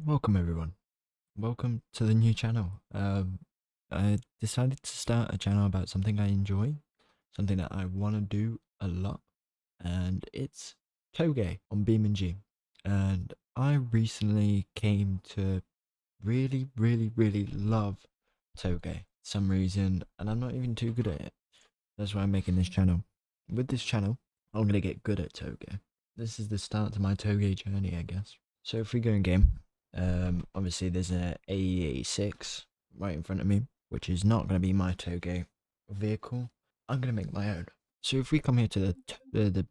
Welcome everyone. Welcome to the new channel. I decided to start a channel about something I enjoy, something that I want to do a lot, and it's Touge on BeamNG. And I recently came to really love Touge for some reason, and I'm not even too good at it. That's why I'm making this channel. With this channel, I'm gonna get good at Touge. This is the start to my Touge journey, I guess. So if we go in game, obviously there's a AE86 right in front of me, which is not going to be my Touge vehicle. I'm going to make my own. So if we come here to the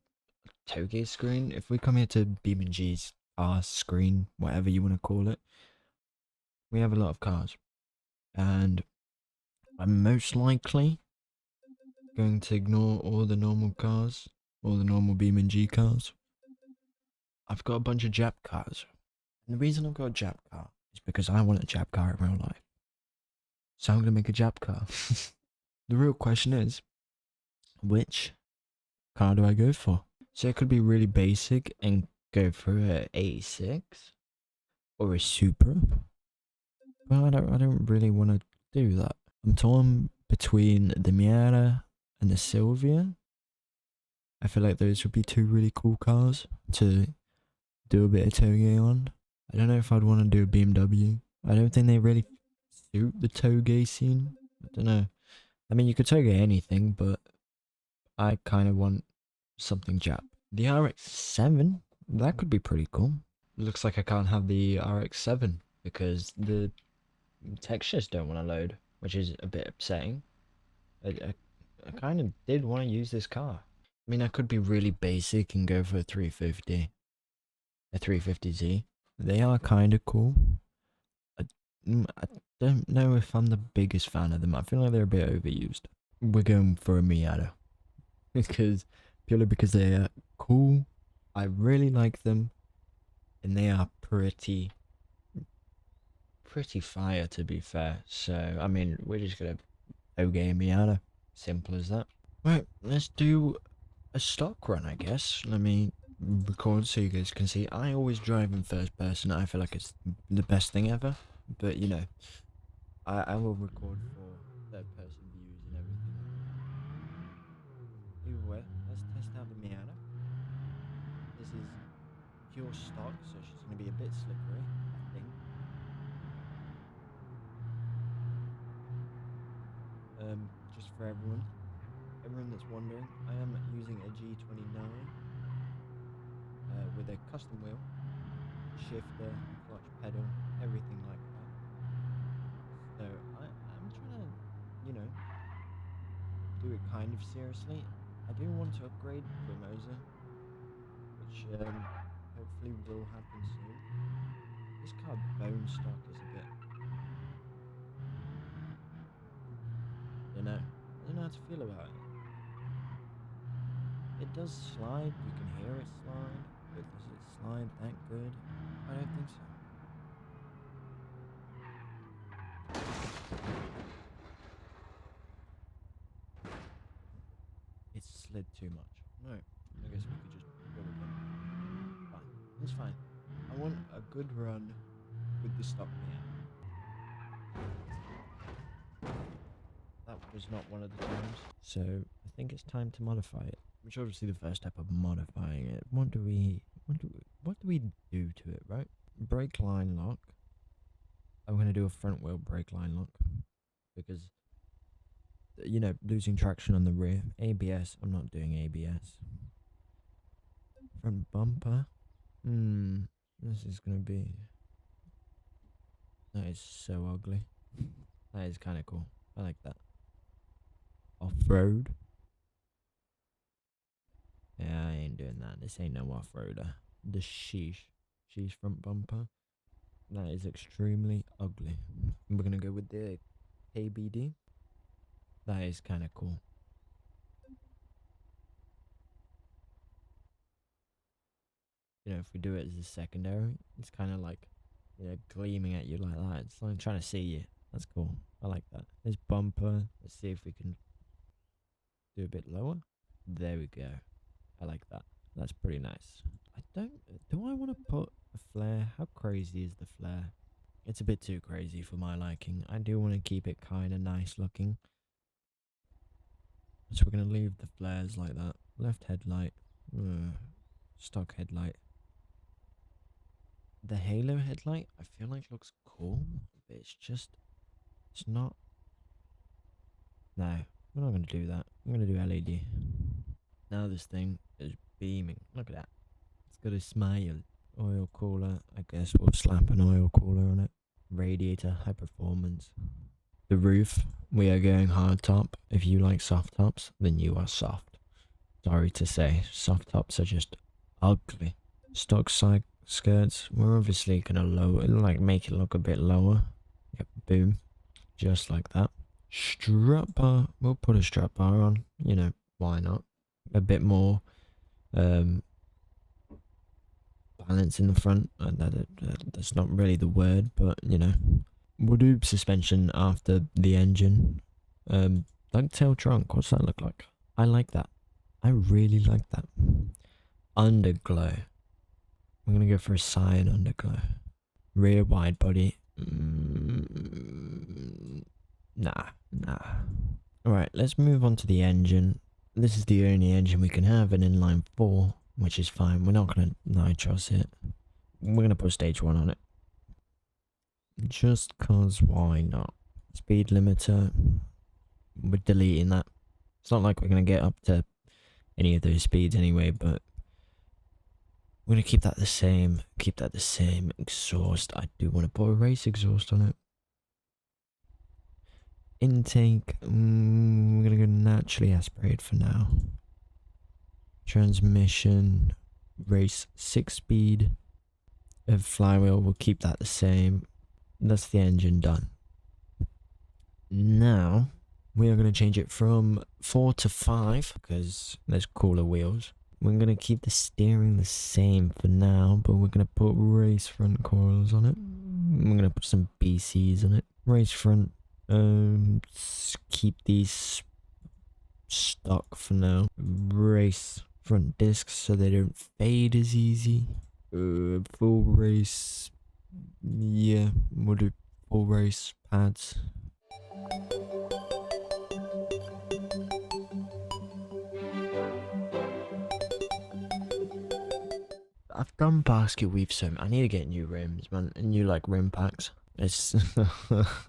Touge screen, if we come here to BeamNG's car screen, whatever you want to call it, we have a lot of cars. And I'm most likely going to ignore all the normal cars, all the normal BeamNG cars. I've got a bunch of Jap cars. And the reason I've got a Jap car is because I want a Jap car in real life. So I'm going to make a Jap car. The real question is, which car do I go for? So it could be really basic and go for a 86 or a Supra. But I don't really want to do that. I'm torn between the Miata and the Sylvia. I feel like those would be two really cool cars to do a bit of Touge on. I don't know if I'd want to do a BMW. I don't think they really suit the Touge scene. I don't know. I mean, you could Touge anything, but I kind of want something Jap. The RX-7, that could be pretty cool. Looks like I can't have the RX-7 because the textures don't want to load, which is a bit upsetting. I kind of did want to use this car. I mean, I could be really basic and go for a 350. A 350Z. They are kind of cool. I don't know if I'm the biggest fan of them. I feel like they're a bit overused. We're going for a Miata. Purely because they are cool. I really like them. And they are pretty fire, to be fair. So, I mean, we're just gonna Touge a Miata. Simple as that. Right, let's do a stock run, I guess. Let me record so you guys can see. I always drive in first person. I feel like it's the best thing ever. But, you know, I will record for third person views and everything like that. Either way, let's test out the Miata. This is pure stock, so she's going to be a bit slippery, I think. Just for everyone that's wondering, I am using a G29 with a custom wheel, shifter, clutch pedal, everything like that. So I'm trying to, you know, do it kind of seriously. I do want to upgrade to a Moser, which hopefully will happen soon. This car bone stock is a bit, I don't know how to feel about it. It does slide, you can hear it slide, but does it slide that good? I don't think so. It slid too much. No, I guess we could just go again. Fine, it's fine. I want a good run with the stock Miata. That was not one of the times. So I think it's time to modify it. Which obviously the first step of modifying it. What do we do to it, right? Brake line lock. I'm gonna do a front wheel brake line lock because, you know, losing traction on the rear. ABS. I'm not doing ABS. Front bumper. This is gonna be. That is so ugly. That is kind of cool. I like that. Off-road. Yeah, I ain't doing that. This ain't no off-roader. The sheesh front bumper. That is extremely ugly. We're gonna go with the KBD. That is kind of cool. You know, if we do it as a secondary, it's kind of like, you know, gleaming at you like that. It's like trying to see you. That's cool. I like that. This bumper. Let's see if we can do a bit lower. There we go. I like that. That's pretty nice. Do I want to put A flare. How crazy is the flare? It's a bit too crazy for my liking. I do want to keep it kind of nice looking. So we're going to leave the flares like that. Left headlight. Stock headlight. The halo headlight, I feel like looks cool, but it's not. No, we're not going to do that. I'm going to do LED. Now this thing is beaming. Look at that. It's got a smile. Oil cooler. I guess we'll slap an oil cooler on it. Radiator, high performance. The roof, we are going hard top. If you like soft tops, then you are soft. Sorry to say, soft tops are just ugly. Stock side skirts, we're obviously gonna make it look a bit lower. Yep, boom. Just like that. Strap bar, we'll put a strap bar on, you know, why not? A bit more balance in the front. That's not really the word, but you know. We'll do suspension after the engine. Ducktail trunk, what's that look like? I like that. I really like that. Underglow. I'm gonna go for a cyan underglow. Rear wide body. Nah. Alright, let's move on to the engine. This is the only engine we can have, an inline 4, which is fine. We're not gonna nitros it. We're gonna put stage 1 on it. Just cause why not? Speed limiter. We're deleting that. It's not like we're gonna get up to any of those speeds anyway, but we're gonna keep that the same. Keep that the same. Exhaust. I do want to put a race exhaust on it. Intake. We're gonna go naturally aspirated for now. Transmission. Race 6-speed. Flywheel. We'll keep that the same. That's the engine done. Now we are going to change it from 4 to 5 because there's cooler wheels. We're going to keep the steering the same for now, but we're going to put race front coils on it. We're going to put some BCs on it. Race front. Keep these stock for now. Race front discs so they don't fade as easy. Full race. Yeah, we'll do full race pads. I've done basket weave so I need to get new rims, man, and new like rim packs. It's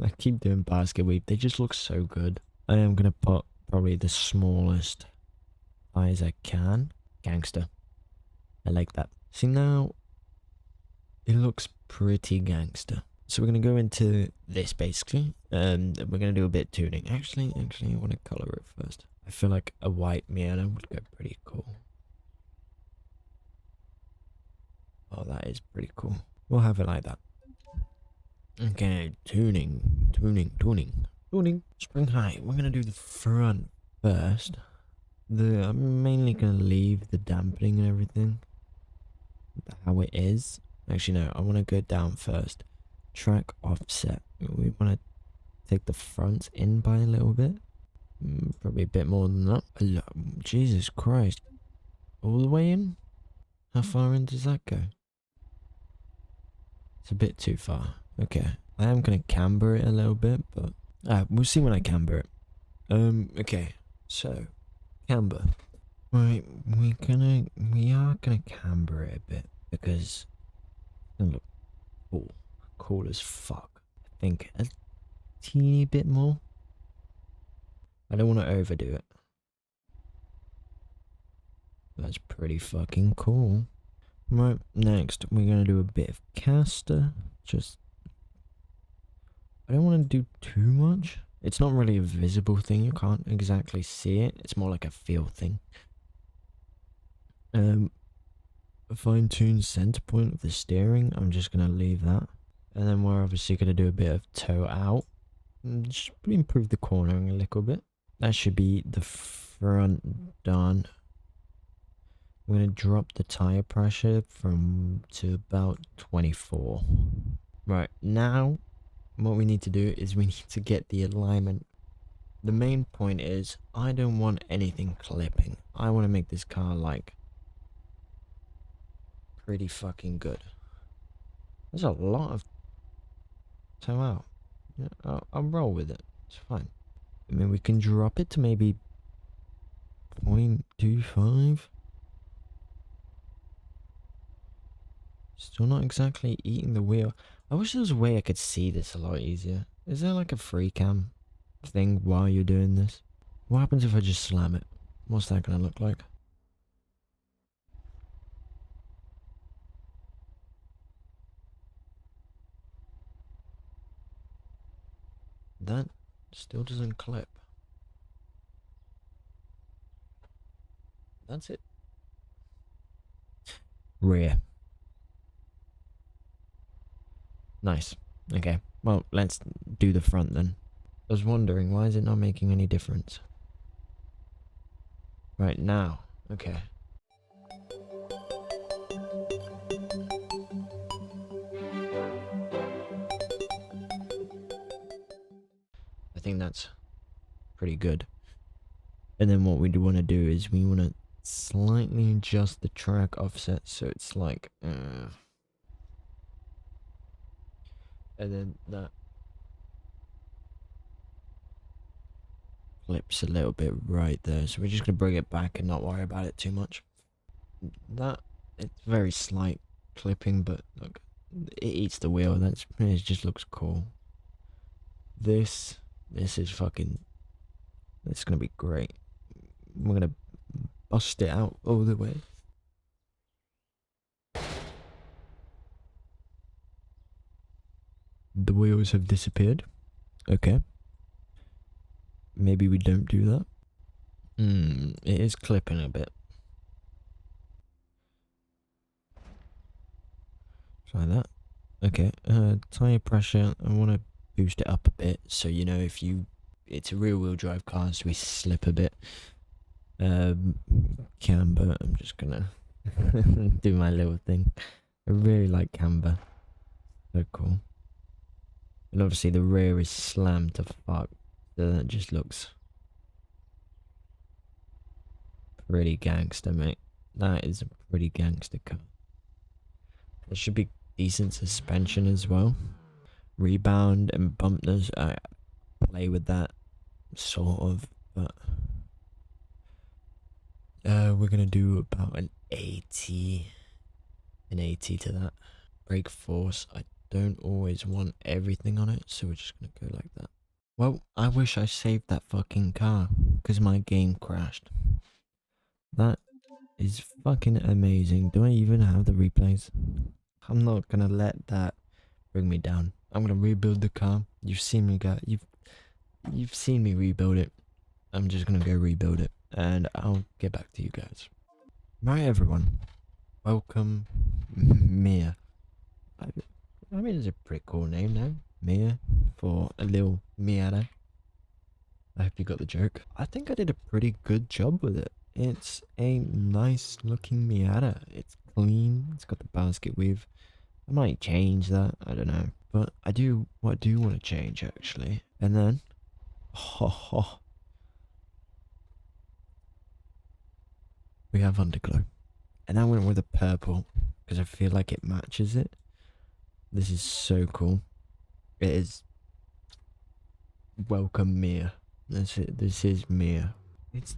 I keep doing basket weave. They just look so good. I am gonna put probably the smallest eyes I can. Gangster. I like that. See now, it looks pretty gangster. So we're gonna go into this basically, and we're gonna do a bit of tuning. Actually, I want to color it first. I feel like a white Miata would go pretty cool. Oh, that is pretty cool. We'll have it like that. Okay, tuning. Spring height. We're gonna do the front first. I'm mainly gonna leave the dampening and everything how it is. Actually, no. I want to go down first. Track offset. We want to take the front in by a little bit. Probably a bit more than that. Jesus Christ. All the way in? How far in does that go? It's a bit too far. Okay. I am going to camber it a little bit, but we'll see when I camber it. Okay. So, camber. Right, we are gonna camber it a bit because it's gonna look cool as fuck. I think a teeny bit more. I don't want to overdo it. That's pretty fucking cool. Right, next we're gonna do a bit of caster. I don't want to do too much. It's not really a visible thing. You can't exactly see it. It's more like a feel thing. A fine-tuned center point of the steering. I'm just gonna leave that, and then we're obviously gonna do a bit of toe out. Just improve the cornering a little bit. That should be the front done. I'm gonna drop the tire pressure to about 24. Right now, what we need to do is we need to get the alignment. The main point is I don't want anything clipping. I want to make this car like pretty fucking good. There's a lot of toe out. Yeah, I'll roll with it. It's fine. I mean, we can drop it to maybe 0.25. Still not exactly eating the wheel. I wish there was a way I could see this a lot easier. Is there like a free cam thing while you're doing this? What happens if I just slam it? What's that gonna look like? That still doesn't clip. That's it. Rear. Nice. Okay. Well, let's do the front then. I was wondering, why is it not making any difference? Right now. Okay. I think that's pretty good. And then what we do want to do is we want to slightly adjust the track offset so it's like and then that clips a little bit right there, so we're just gonna bring it back and not worry about it too much. That, it's very slight clipping, but look, it eats the wheel. It just looks cool. This is fucking, it's gonna be great. We're gonna bust it out all the way. The wheels have disappeared. Okay. Maybe we don't do that. It is clipping a bit. Try that. Okay, tire pressure, I want to boost it up a bit, so you know, if you, it's a rear wheel drive car, so we slip a bit. Camber, I'm just gonna do my little thing. I really like camber. So cool. And obviously the rear is slammed to fuck, so that just looks pretty gangster, mate. That is a pretty gangster car. There should be decent suspension as well. Rebound and bumpness, I play with that, sort of, but we're gonna do about an 80 to that. Brake force, I don't always want everything on it, so we're just gonna go like that. Well, I wish I saved that fucking car, because my game crashed. That is fucking amazing. Do I even have the replays? I'm not gonna let that bring me down. I'm gonna rebuild the car. You've seen me you've seen me rebuild it. I'm just gonna go rebuild it, and I'll get back to you guys. Right, everyone. Welcome, Mia. I mean, it's a pretty cool name now, Mia, for a little Miata. I hope you got the joke. I think I did a pretty good job with it. It's a nice looking Miata. It's clean. It's got the basket weave. I might change that. I don't know. But I do want to change actually. And then, we have underglow. And I went with a purple because I feel like it matches it. This is so cool. It is. Welcome, Mia. This is Mia. It's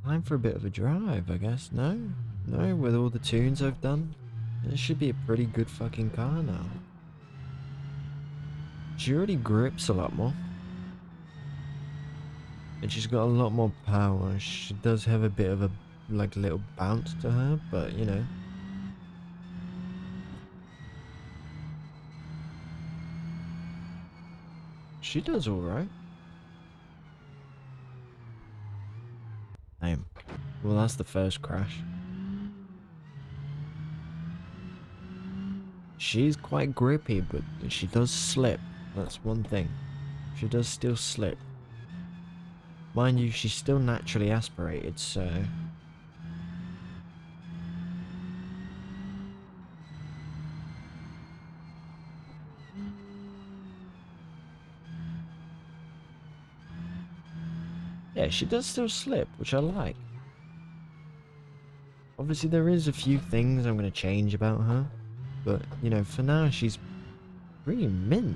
time for a bit of a drive, I guess. No, with all the tunes I've done, this should be a pretty good fucking car now. She already grips a lot more. And she's got a lot more power. She does have a bit of a, like, little bounce to her, but you know. She does alright. Damn. Well, that's the first crash. She's quite grippy, but she does slip. That's one thing. She does still slip. Mind you, she's still naturally aspirated, so... yeah, she does still slip, which I like. Obviously, there is a few things I'm going to change about her. But, you know, for now, she's Pretty mint.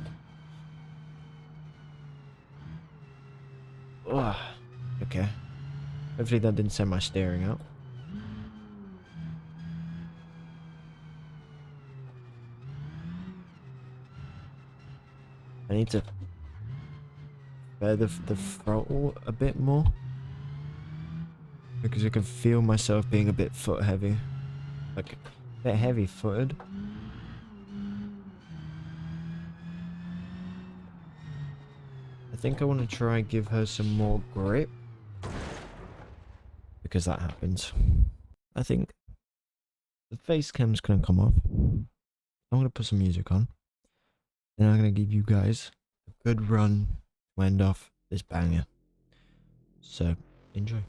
Ugh. Okay. Hopefully that didn't send my steering out. I need to feather the throttle a bit more. Because I can feel myself being a bit foot heavy. Like, a bit heavy footed. I think I want to try and give her some more grip. Because that happens. I think the face cam's gonna come off. I'm gonna put some music on. And I'm gonna give you guys a good run to end off this banger. So, enjoy.